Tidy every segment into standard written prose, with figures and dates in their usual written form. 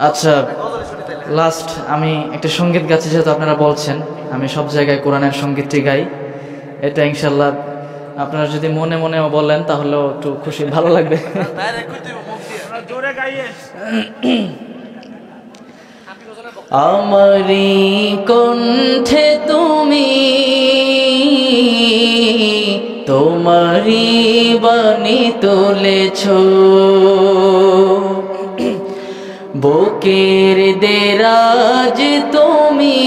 আচ্ছা, লাস্ট আমি একটা সঙ্গীত গাচ্ছি, যেহেতু আপনারা বলছেন আমি সব জায়গায় কোরআনের সঙ্গীতটি গাই। এটা ইনশাল্লাহ আপনারা যদি মনে মনেও বলেন তাহলেও একটু খুশি, ভালো লাগবে। আমারি কণ্ঠে তুমি তোমারি বাণী তুলেছ, বুকের দেরাজ তুমি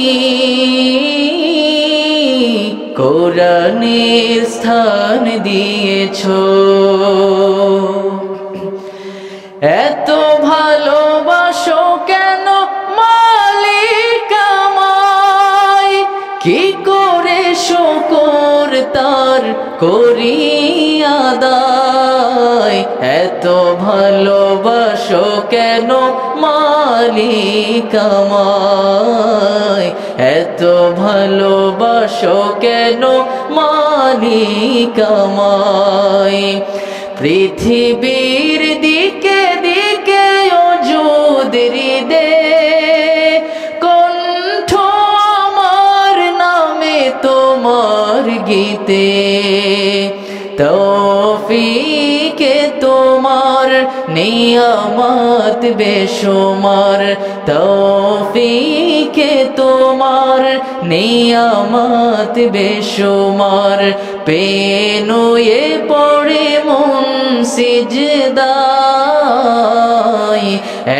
কোরআনের স্থান দিয়েছ। এত ভালোবাসো কেন মালিক আমায়, কি করে শুকর তার করি আদায়। এত ভালোবাসো কেন মালিক আমায়, এত ভালোবাসো কেন মালিক আমায়। পৃথিবীর দিকে দিকে ওজুদ হৃদে কণ্ঠ আমার নামে তোমার গীতে। তৌফিকে তোমার নিয়ামত বেশুমার, তৌফিকে তোমার নিয়ামত বেশুমার। পেনুয়ে পড়ে মন সিজদায়,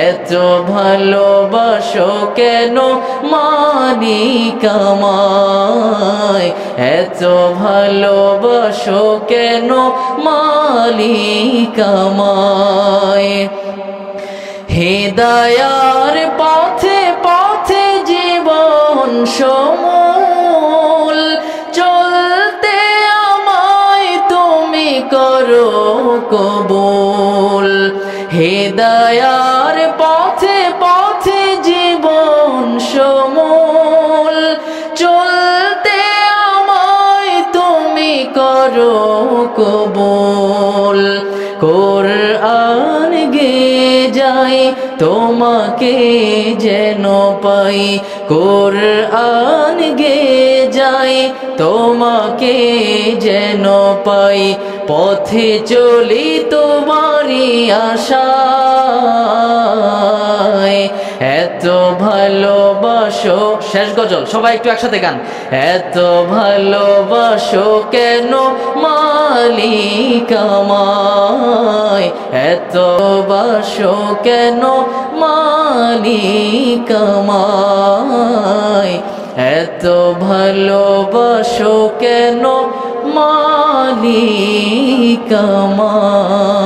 এত ভালোবাসো কেন মালিক আমায়, এত ভালোবাসো কেন মালিক আমায়। হিদায়ার পথে পথে জীবন সমূল চলতে আমায় তুমি করো কবুল। হিদায়ার পথে পথে জীবন সমূল চলতে আমায় তুমি করো কবুল। কোরআন গে যাই তোমাকে যেন পাই, কোরআন গে যাই তোমাকে যেন পাই। পথে চলি তোমারি আশায়, এত ভালোবাসো। শেষ গজল, সবাই একটু একসাথে গান। এত ভালোবাসো কেন মালিক আমায়, এত বাসো কেন মালিক আমায়, এত ভালোবাসো কেন মালিক আমায়।